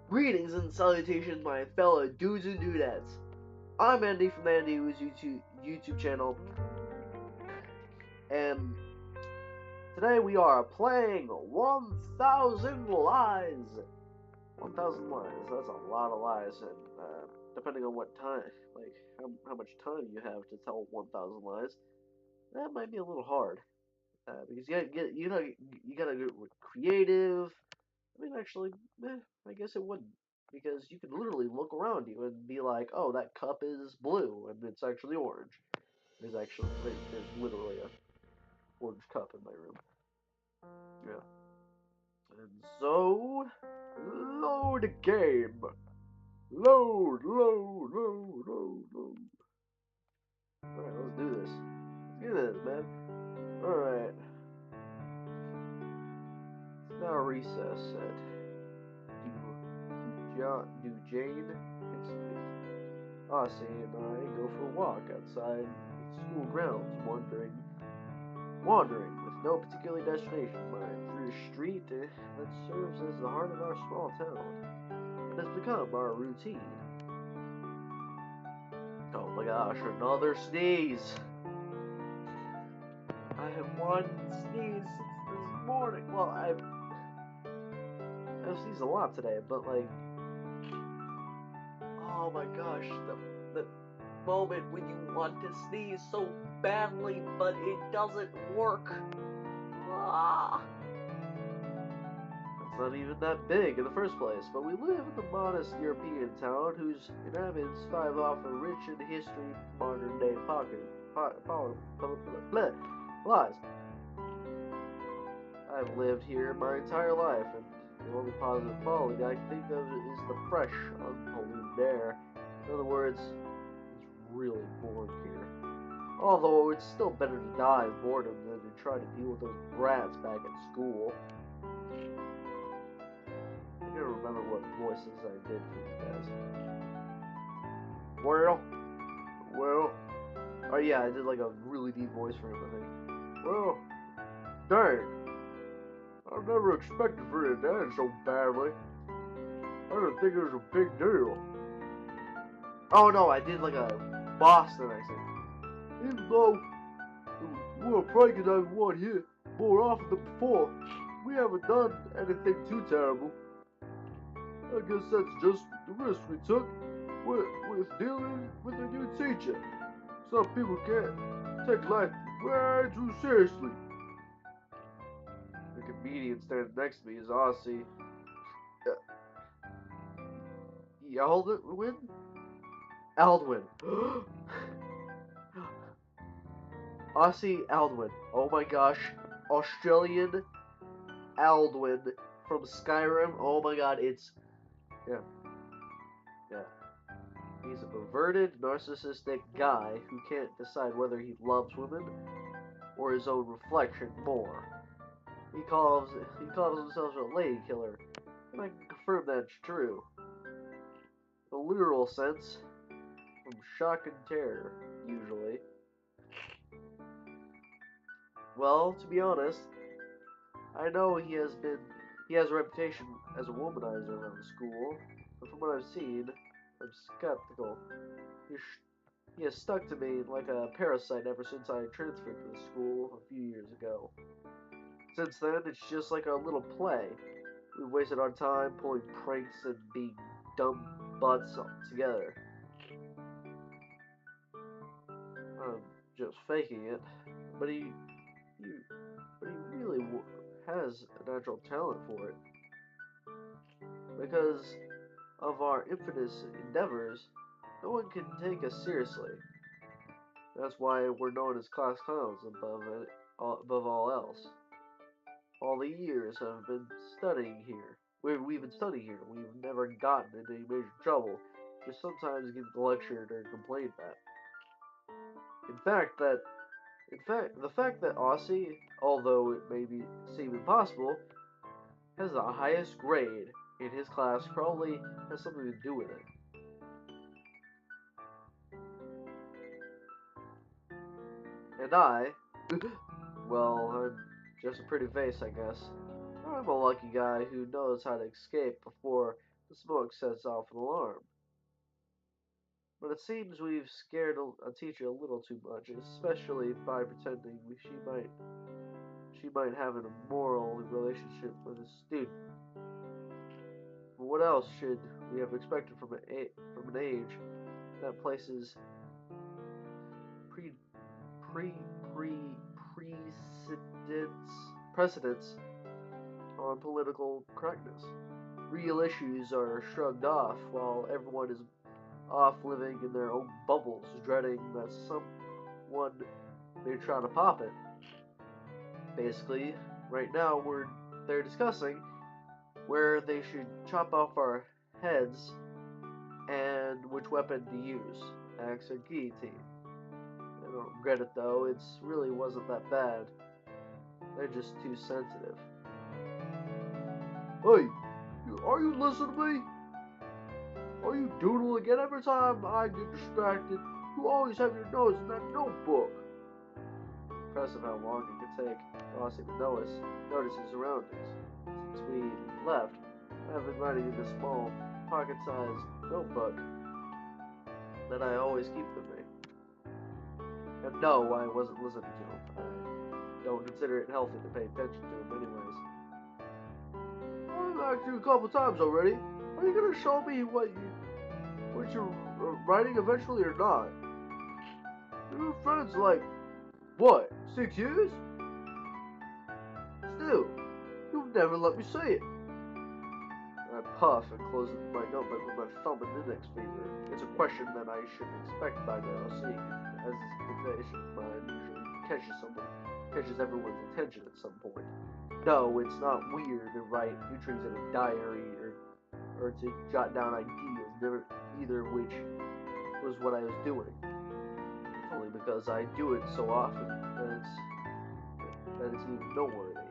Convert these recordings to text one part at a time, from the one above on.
Greetings and salutations, my fellow dudes and dudettes. I'm Andy from the Andy Who's YouTube channel, and today we are playing 1,000 Lies. 1,000 lies. That's a lot of lies, and depending on what time, like how much time you have to tell 1,000 lies, that might be a little hard. Because you gotta get creative. I mean, actually, I guess it wouldn't. Because you could literally look around you and be like, oh, that cup is blue, and it's actually orange. There's literally a orange cup in my room. Yeah. And so, load the game. Load. Alright, let's do this. Let's do this, man. Alright. It's now recess at do Jane Institute. Aussie and I go for a walk outside the school grounds, wandering with no particular destination in mind through a street that serves as the heart of our small town. It has become our routine. Oh my gosh, another sneeze! I have one sneeze since this morning. Well, I've sneezed a lot today, but like, oh my gosh, the moment when you want to sneeze so badly, but it doesn't work. Ah. It's not even that big in the first place, but we live in a modest European town whose inhabitants thrive off a rich in history, modern day lies. I've lived here my entire life, and the only positive quality I can think of is the fresh, unpolluted air. In other words, it's really boring here. Although it's still better to die of boredom than to try to deal with those brats back at school. I can't remember what voices I did for these guys. Well. Oh yeah, I did like a really deep voice for him, I think. Well, dang. I never expected for you to dance so badly. I didn't think it was a big deal. Oh no, I did like a Boston accent. Even though we're pranking everyone here more often than before, we haven't done anything too terrible. I guess that's just the risk we took with dealing with a new teacher. Some people can't take life way too seriously. The comedian standing next to me is Aussie. Aldwin? Aldwin. Aussie Aldwin. Oh my gosh. Australian Aldwin from Skyrim. Oh my god, it's... Yeah. Yeah. He's a perverted, narcissistic guy who can't decide whether he loves women or his own reflection more. He calls himself a lady killer, and I can confirm that's true. In the literal sense, from shock and terror, usually. Well, to be honest, I know he has a reputation as a womanizer around school, but from what I've seen, I'm skeptical. He has stuck to me like a parasite ever since I transferred to the school a few years ago. Since then, it's just like a little play. We've wasted our time pulling pranks and being dumb butts together. I'm just faking it, but he, but he really has a natural talent for it. Because of our infamous endeavors, no one can take us seriously. That's why we're known as class clowns above all else. All the years I've been studying here. We've been studying here. We've never gotten into any major trouble. Just sometimes getting lectured or complained at. In fact, that the fact that Aussie, although it may seem impossible, has the highest grade in his class probably has something to do with it. And I, well, I'm just a pretty face, I guess. I'm a lucky guy who knows how to escape before The smoke sets off an alarm. But it seems we've scared a teacher a little too much, especially by pretending she might have an immoral relationship with a student. But what else should we have expected from an age that places pre pre pre precedence precedence on political correctness? Real issues are shrugged off while everyone is off living in their own bubbles, dreading that someone may try to pop it. Basically, right now they're discussing where they should chop off our heads and which weapon to use, axe or guillotine. I don't regret it though, it really wasn't that bad. They're just too sensitive. Hey, are you listening to me? Are you doodling again? Every time I get distracted, you always have your nose in that notebook. Impressive how long it could take Rossi to notice his surroundings. Since we left, I've been writing in this small, pocket-sized notebook that I always keep with me. And no, I wasn't listening to him. I don't consider it healthy to pay attention to him anyways. I've asked you a couple times already. Are you gonna show me what you're writing eventually or not? Your friends like, what, 6 years? Still, you've never let me say it. I puff and close my notebook with my thumb and index finger. It's a question that I should expect by now, seeing as this dictation of mine usually catches everyone's attention at some point. No, it's not weird to write entries in a diary or to jot down ideas, neither of which was what I was doing. Only because I do it so often that it's even noteworthy.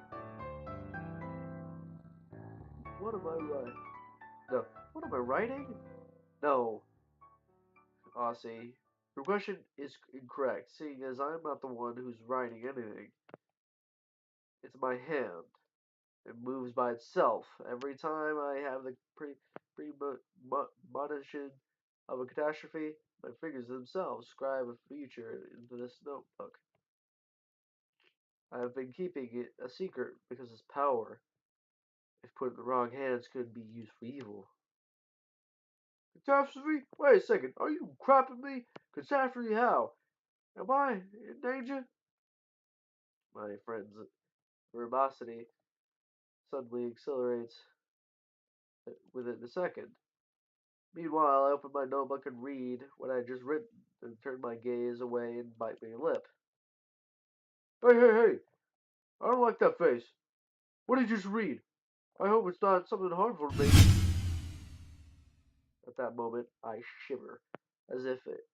What am I writing? No, what am I writing? No, Aussie. Your question is incorrect, seeing as I'm not the one who's writing anything. It's my hand. It moves by itself. Every time I have the premonition of a catastrophe, my fingers themselves scribe a future into this notebook. I have been keeping it a secret because its power, if put in the wrong hands, could be used for evil. Catastrophe? Wait a second. Are you crapping me? Catastrophe how? Am I in danger? My friend's verbosity suddenly accelerates within a second. Meanwhile, I open my notebook and read what I had just written, and turn my gaze away and bite my lip. Hey, hey, hey! I don't like that face. What did you just read? I hope it's not something harmful to me. At that moment, I shiver, as if it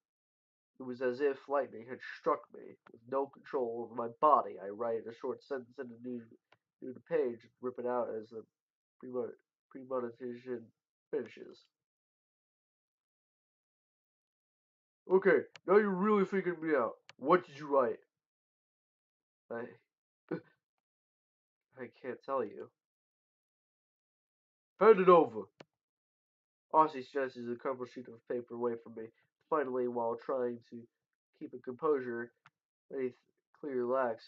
was as if lightning had struck me. With no control over my body, I write a short sentence in a new page and rip it out as the premonition finishes. Okay, now you're really freaking me out. What did you write? I I can't tell you. Hand it over. Aussie stretches a crumpled sheet of paper away from me. Finally, while trying to keep a composure that he clearly relax,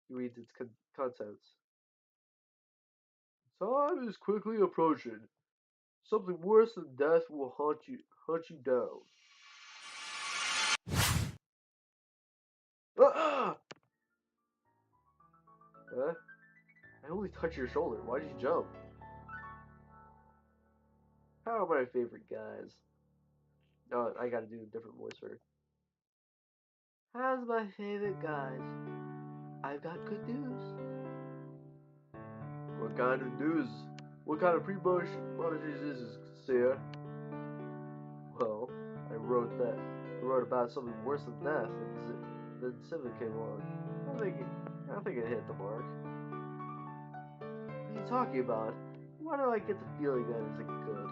he reads its contents. Time is quickly approaching. Something worse than death will hunt you down. Ah! Huh? I only touched your shoulder. Why did you jump? How are my favorite guys? No, I gotta do a different voice for her. How's my favorite guys? I've got good news. What kind of news? What kind of pre-motion is this, sir? Well, I wrote about something worse than death, and then Civic came along. I think it hit the mark. What are you talking about? Why do I get the feeling that isn't good?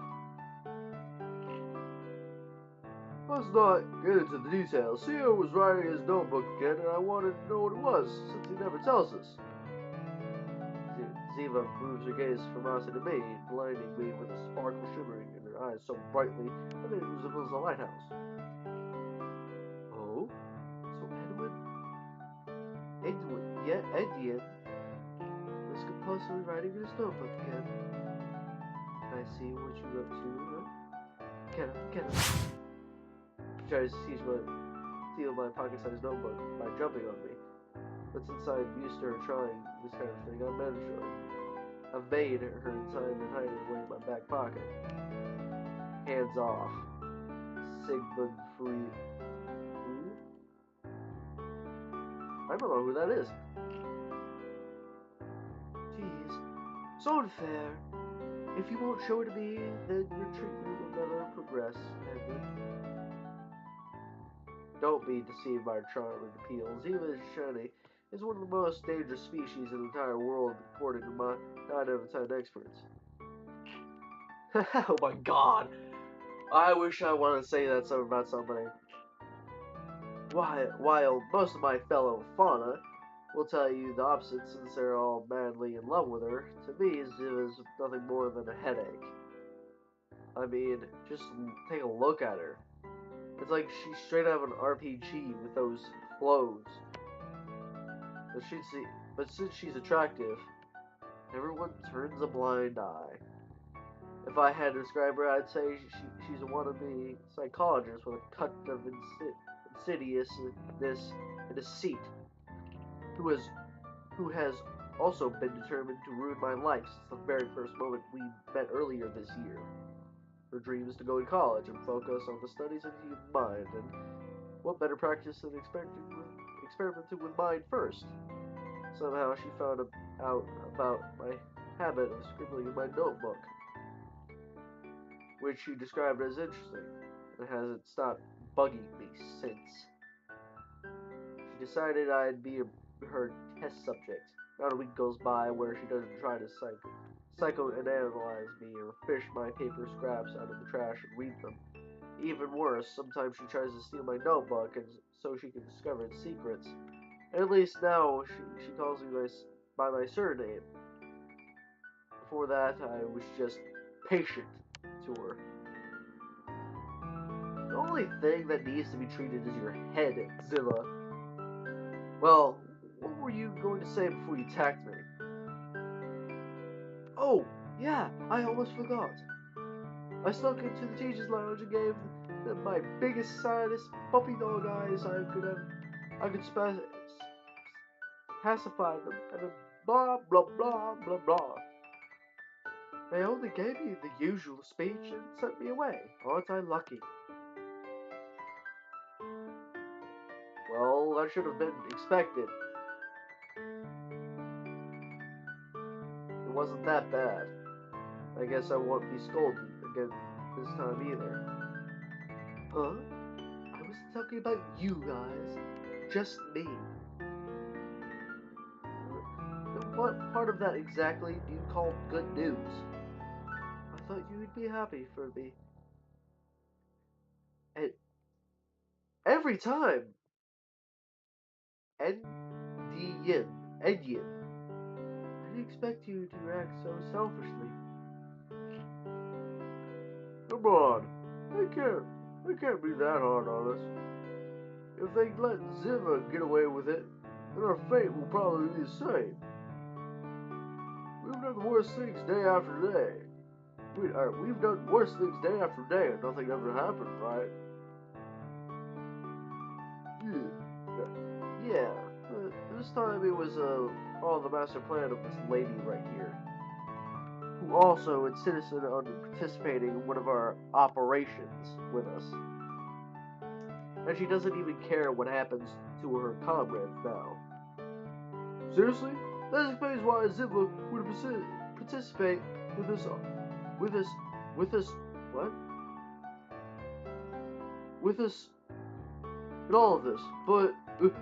Let's not get into the details. Theo was writing his notebook again, and I wanted to know what it was, since he never tells us. Ziva moves her gaze from Asa to me, blinding me with a sparkle shimmering in her eyes so brightly that it resembles a lighthouse. Oh? So Edwin was compulsively writing in his notebook again. Can I see what you up to, huh? Can I? He tries to steal my pocket-sized notebook by jumping on me. What's inside used to her trying this kind of thing, I managed her. Evade her inside and hide it away in my back pocket. Hands off. Sigmund Freud. I don't know who that is. Jeez. So unfair. If you won't show it to me, then your treatment will never progress, Edward. Don't be deceived by her charming appeal. Ziva shani is one of the most dangerous species in the entire world, according to my 9 out of 10 experts. Oh my god! I wish I wanted to say that about somebody. While most of my fellow fauna will tell you the opposite since they're all madly in love with her, to me, Ziva is nothing more than a headache. I mean, just take a look at her. It's like she's straight out of an RPG with those clothes. But since she's attractive, everyone turns a blind eye. If I had to describe her, I'd say she's a wannabe psychologist with a touch of insidiousness and deceit, who has also been determined to ruin my life since the very first moment we met earlier this year. Her dream is to go to college and focus on the studies of the human mind, and what better practice than experimenting with mind first? Somehow she found out about my habit of scribbling in my notebook, which she described as interesting, and hasn't stopped bugging me since. She decided I'd be her test subject. Not a week goes by where she doesn't try to psychoanalyze me or fish my paper scraps out of the trash and read them. Even worse, sometimes she tries to steal my notebook and so she can discover its secrets. At least now she calls me by my surname. Before that, I was just patient to her. The only thing that needs to be treated is your head, Zilla. Well, what were you going to say before you attacked me? Oh, yeah, I almost forgot. I snuck into the teacher's lounge and gave them my biggest, saddest puppy dog eyes I could pacify them, and then blah, blah, blah, blah, blah. They only gave me the usual speech and sent me away. Aren't I lucky? Well, that should have been expected. It wasn't that bad. I guess I won't be scolded again this time either. Huh? I wasn't talking about you guys. Just me. What part of that exactly do you call good news? I thought you'd be happy for me. And every time. Endian. Endian. I didn't expect you to react so selfishly. Come on. They can't be that hard on us. If they let Ziva get away with it, then our fate will probably be the same. We've done the worst things day after day. We've done worse things day after day and nothing ever happened, right? Yeah. This time it was all the master plan of this lady right here, who also insisted on participating in one of our operations with us. And she doesn't even care what happens to her comrades now. Seriously? That explains why Ziva would participate with us, what? With us in all of this, but it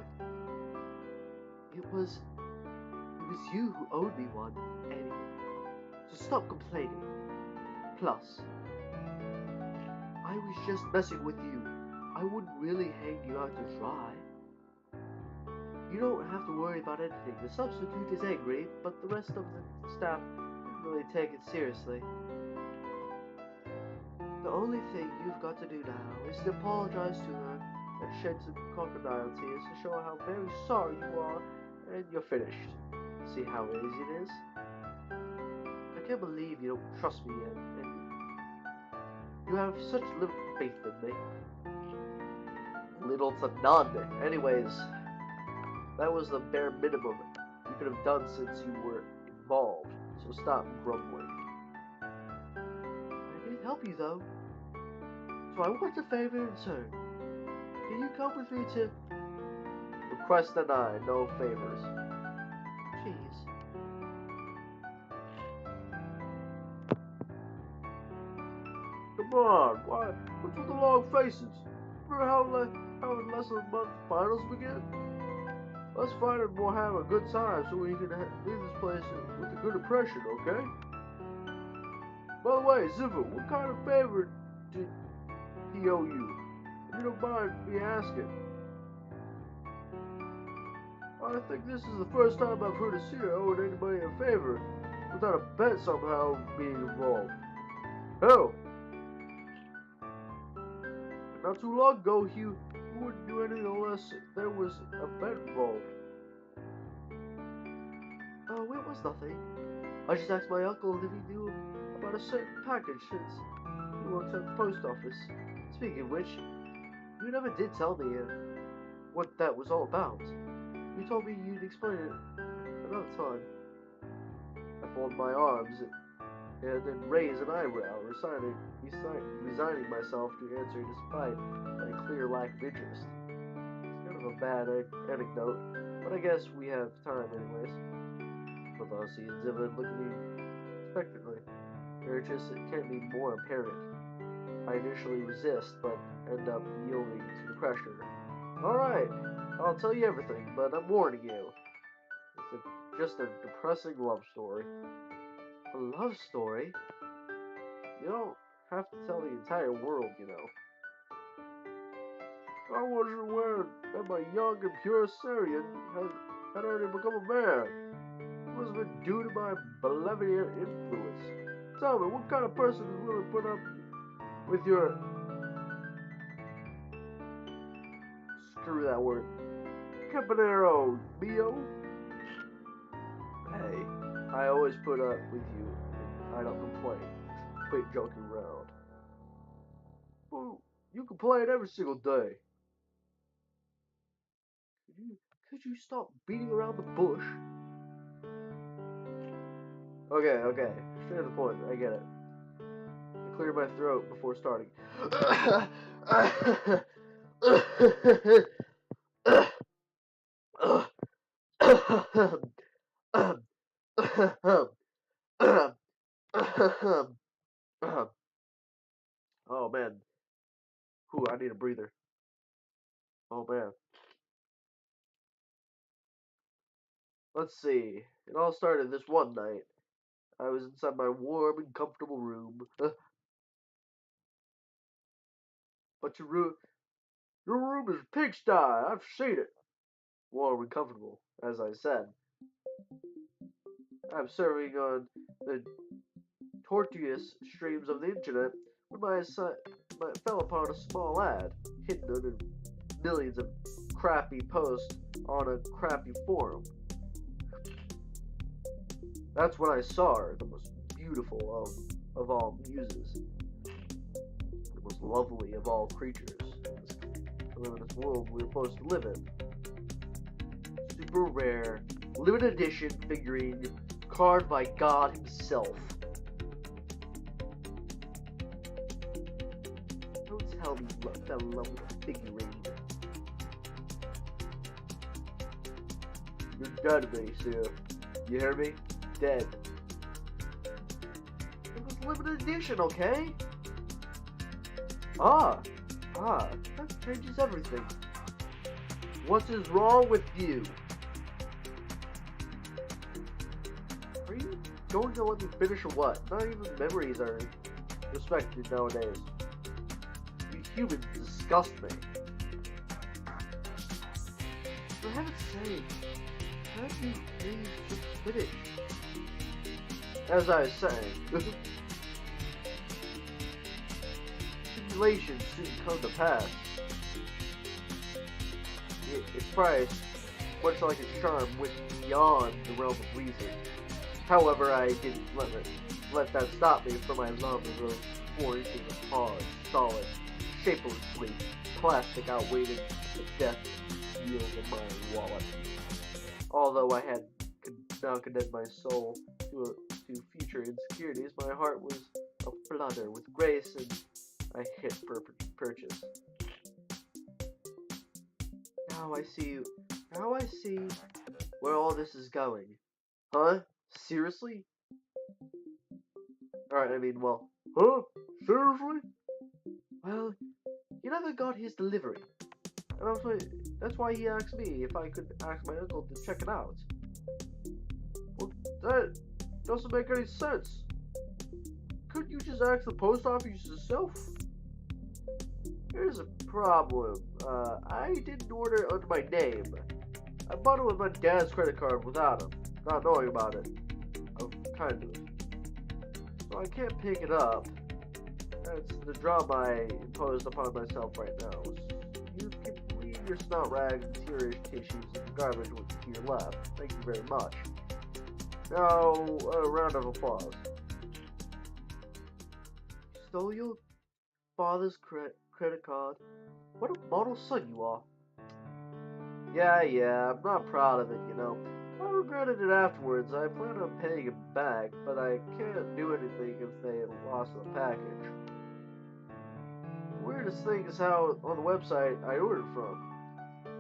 was you who owed me one, Eddie. So stop complaining. Plus, I was just messing with you. I wouldn't really hang you out to dry. You don't have to worry about anything. The substitute is angry, but the rest of the staff didn't really take it seriously. The only thing you've got to do now is to apologize to her and shed some crocodile tears to show her how very sorry you are, and you're finished. See how easy it is? I can't believe you don't trust me yet, and you have such little faith in me. Little to none. Anyways, that was the bare minimum you could have done since you were involved, so stop grumbling. I did help you though, so I want a favor in return. Can you come with me to... Request denied, no favors. Jeez. Come on, what's with the long faces? Remember how in less than a month finals begin? Let's find it and we'll have a good time so we can leave this place with a good impression, okay? By the way, Ziva, what kind of favor did he owe you? If you don't mind me asking. I think this is the first time I've heard of Seer owing anybody a favor without a bet somehow being involved. Hell, not too long ago, you wouldn't do anything unless there was a bet involved. Oh, it was nothing. I just asked my uncle if he knew about a certain package since he works at the post office. Speaking of which, you never did tell me what that was all about. You told me you'd explain it another time. I folded my arms and then raised an eyebrow, resigning myself to answer despite my clear lack of interest. It's kind of a bad anecdote, but I guess we have time anyways. Lavasi and Ziva look at me expectantly. It can't be more apparent. I initially resist, but end up yielding to the pressure. Alright, I'll tell you everything, but I'm warning you. It's just a depressing love story. A love story? You don't have to tell the entire world, you know. I wasn't aware that my young and pure Syrian had already become a man. It must have been due to my malevolent influence. Tell me, what kind of person is willing to put up with your... Screw that word. Campanero Mio? Hey, I always put up with you, and I don't complain. Quit joking around. Well, you complain every single day. Could you stop beating around the bush? Okay. Straight to the point. I get it. I cleared my throat before starting. Oh man. Ooh, I need a breather. Oh man. Let's see. It all started this one night. I was inside my warm and comfortable room. But your room is a pigsty. I've seen it. Warm and comfortable, as I said. I'm serving on the tortuous streams of the internet when I fell upon a small ad hidden under millions of crappy posts on a crappy forum. That's when I saw her, the most beautiful of all muses, the most lovely of all creatures, to live in this world we're supposed to live in. Super rare, limited edition figurine carved by God himself. Don't tell me you fell in love with a figurine. You're dead to me, Sue. You hear me? Dead. It was limited edition, okay? That changes everything. What is wrong with you? Are you going to let me finish or what? Not even memories are respected nowadays. You humans disgust me. heaven's sake, how do you please just quit it? As I was saying, simulations soon come to pass. Its price, much like its charm, went beyond the realm of reason. However, I didn't let that stop me from my love of those 4 inches of hard, solid, shapelessly plastic outweighed the death yield in my wallet. Although I had now condemned my soul to future insecurities, my heart was aflutter with grace, and I hit purchase. Now I see where all this is going. Huh? Seriously? Alright, well, huh? Seriously? Well, he never got his delivery. And that's why he asked me if I could ask my uncle to check it out. Well, that doesn't make any sense. Couldn't you just ask the post office yourself? Here's a problem. I didn't order it under my name. I bought it with my dad's credit card without him, not knowing about it. Kind of. So I can't pick it up. That's the drama I imposed upon myself right now. You can leave your snot rags and tear tissues in the garbage to your left. Thank you very much. Now, a round of applause. Stole your father's credit card? What a model son you are. Yeah, I'm not proud of it, you know. I regretted it afterwards. I plan on paying him back, but I can't do anything if they lost the package. The weirdest thing is how on the website I ordered from,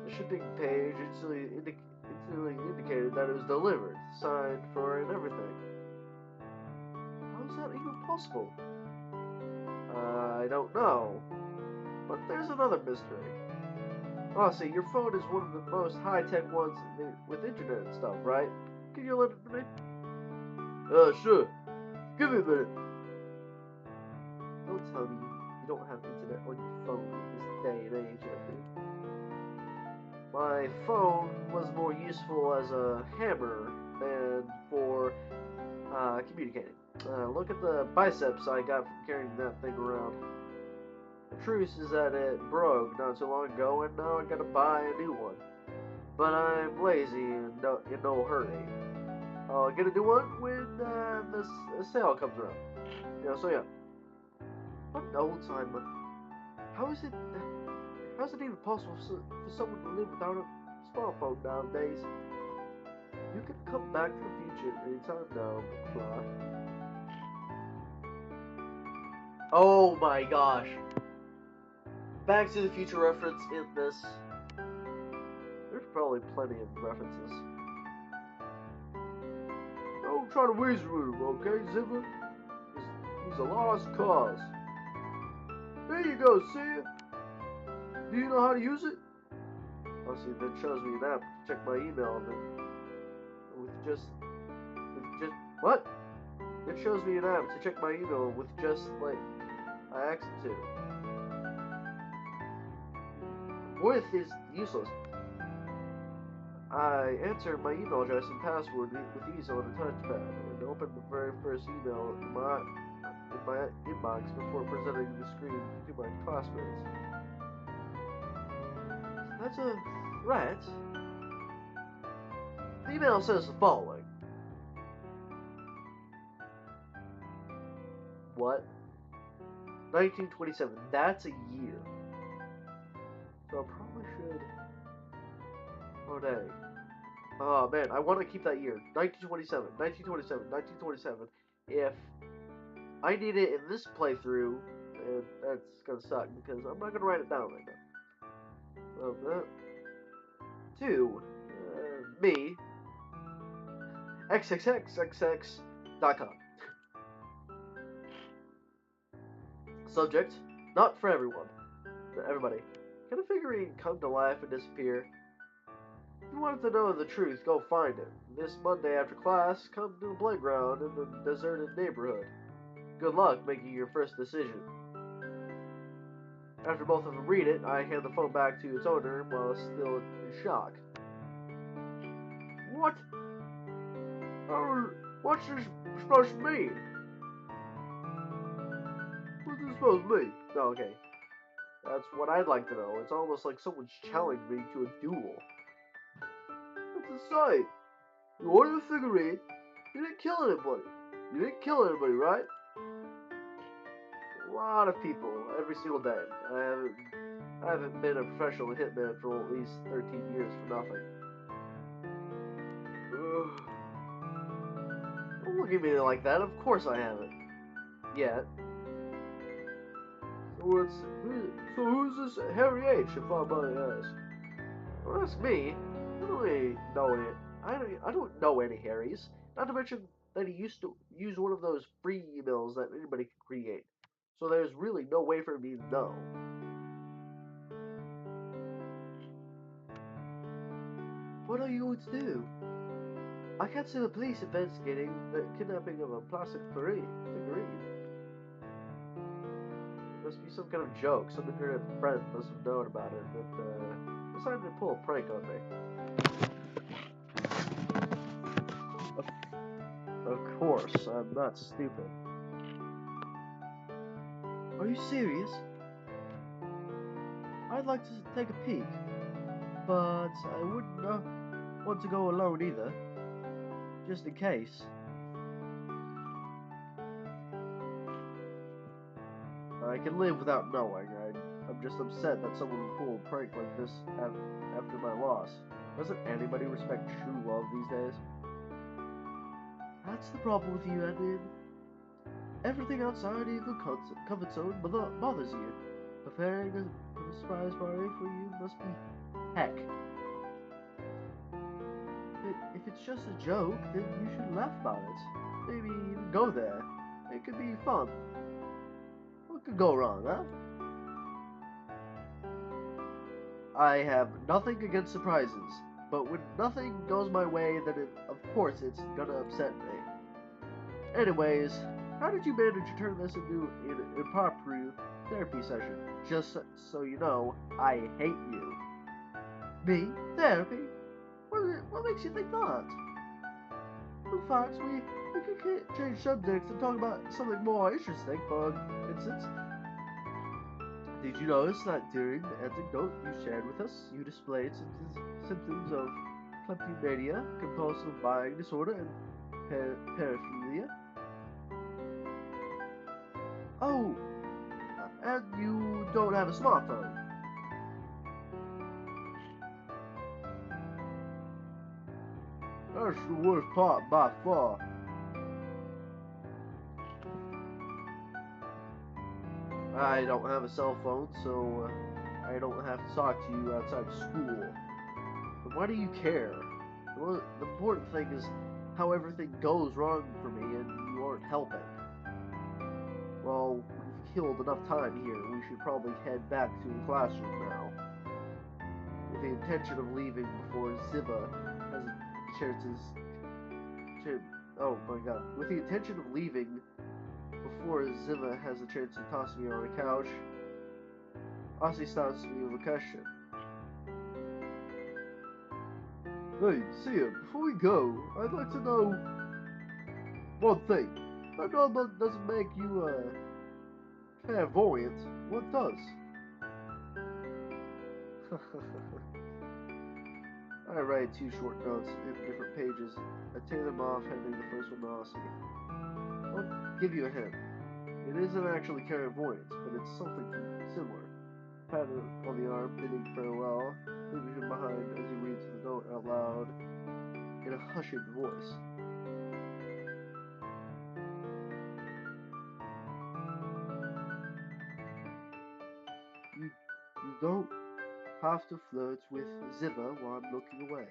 the shipping page instantly indicated that it was delivered, signed for, and everything. How is that even possible? I don't know. But there's another mystery. Honestly, your phone is one of the most high-tech ones with internet and stuff, right? Can you lend it to me? Sure. Give me a minute. Don't tell me you don't have internet on your phone in this day and age, dude. My phone was more useful as a hammer than for communicating. Look at the biceps I got from carrying that thing around. The truth is that it broke not too long ago, and now I gotta buy a new one. But I'm lazy and in no hurry. I'll get a new one when the sale comes around. So yeah. What an old timer. How's it even possible for someone to live without a smartphone nowadays? You can come back to the future anytime now, McFly. Oh my gosh. Back to the Future reference in this. There's probably plenty of references. Don't try to waste room, okay, Zipper? He's a lost cause. There you go, see it? Do you know how to use it? Oh, see, that shows me an app to check my email, and then what? It shows me an app to check my email with just like I asked it to. With is useless. I enter my email address and password with ease on a touchpad and open the very first email in my inbox before presenting the screen to my classmates. That's a threat. The email says the following. What? 1927. That's a year. So I probably should. Oh, dang. Oh, man. I want to keep that year. 1927. 1927. 1927. If I need it in this playthrough, that's going to suck because I'm not going to write it down right now. To me, xxxxx.com. Subject, not for everyone. Everybody. Can a figurine come to life and disappear? If you wanted to know the truth, go find it. This Monday after class, come to the playground in the deserted neighborhood. Good luck making your first decision. After both of them read it, I hand the phone back to its owner while still in shock. What's this supposed to mean? What's this supposed to mean? No, okay. That's what I'd like to know. It's almost like someone's challenged me to a duel. What's the sign? You ordered a figurine. You didn't kill anybody. You didn't kill anybody, right? A lot of people every single day. I haven't been a professional hitman for at least 13 years for nothing. Ugh. Don't look at me like that. Of course I haven't. Yet. So who's this Harry H, if I might ask? Well, ask me. I don't really know any. I don't know any Harrys. Not to mention that he used to use one of those free emails that anybody can create. So there's really no way for me to know. What are you going to do? I can't see the police investigating the kidnapping of a plastic figurine. Must be some kind of joke. Some internet friend must have known about it, but decided to pull a prank on me. Of course, I'm not stupid. Are you serious? I'd like to take a peek, but I wouldn't want to go alone either, just in case. I can live without knowing. I'm just upset that someone would pull a prank like this after my loss. Doesn't anybody respect true love these days? That's the problem with you, Edwin. Everything outside of your comfort zone bothers you. Preparing a surprise party for you must be heck. If it's just a joke, then you should laugh about it. Maybe even go there. It could be fun. What could go wrong, huh? I have nothing against surprises, but when nothing goes my way, then of course it's gonna upset me. Anyways, how did you manage to turn this into an improper therapy session? Just so you know, I hate you. Me? Therapy? What makes you think that? In fact, we could change subjects and talk about something more interesting. For instance, did you notice that during the anecdote you shared with us, you displayed symptoms of kleptomania, compulsive buying disorder, and paraphilia? Oh, and you don't have a smartphone. That's the worst part by far. I don't have a cell phone, so I don't have to talk to you outside of school. But why do you care? Well, the important thing is how everything goes wrong for me and you aren't helping. Well, we've killed enough time here. We should probably head back to the classroom now. With the intention of leaving before Ziva has chances to... Oh my god. With the intention of leaving before Ziva has a chance to toss me on a couch, Aussie stops me with a question. Hey, Sia, before we go, I'd like to know one thing. That number doesn't make you, clairvoyant. What does? I write 2 short notes in different pages. I tear them off, handing the first one to Aussie. I'll give you a hint. It isn't actually clairvoyance, but it's something similar. Pat on the arm, bidding farewell, leaving him behind as he reads the note out loud in a hushed voice. You don't have to flirt with Ziva while I'm looking away.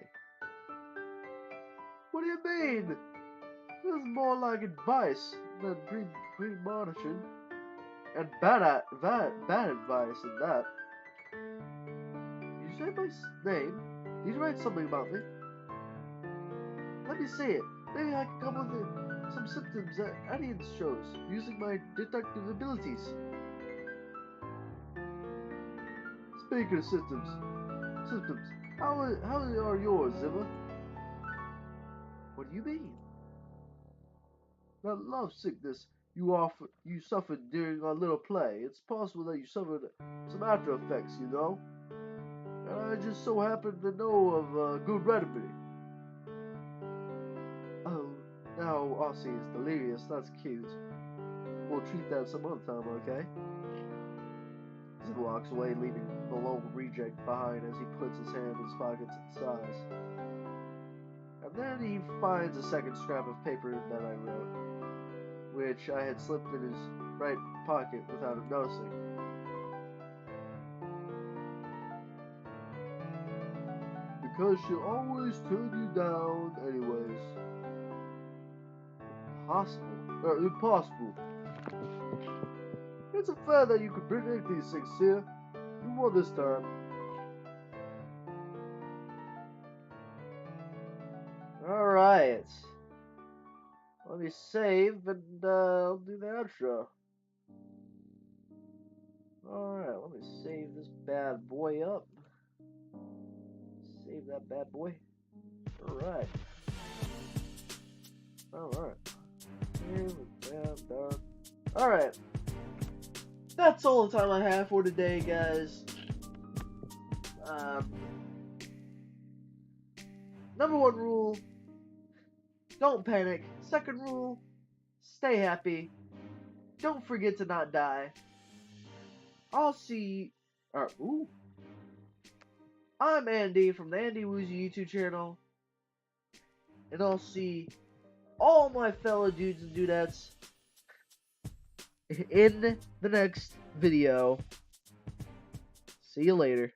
What do you mean? This is more like advice than premonition. And bad advice in that. You say my name? Did you write something about me? Let me see it. Maybe I can come up with some symptoms that Adians shows, using my detective abilities. Speaking of symptoms, how are yours, Ziva? What do you mean? that love sickness you suffered during our little play. It's possible that you suffered some after effects, you know? And I just so happen to know of a good remedy. Oh, now Aussie is delirious. That's cute. We'll treat that some other time, okay? He walks away, leaving the lone reject behind as he puts his hand in his pockets and sighs. And then he finds a second scrap of paper that I wrote, which I had slipped in his right pocket without him noticing. Because she'll always turn you down anyways. Impossible. It's unfair that you could predict these things, here. You won this time. Alright. Let me save and I'll do the outro. Alright, let me save this bad boy up. Save that bad boy. Alright. Alright. Save and done. Alright. That's all the time I have for today, guys. Number one rule, don't panic. Second rule, stay happy. Don't forget to not die. I'll see. I'm Andy from the Andy Woozy YouTube channel, and I'll see all my fellow dudes and dudettes in the next video. See you later.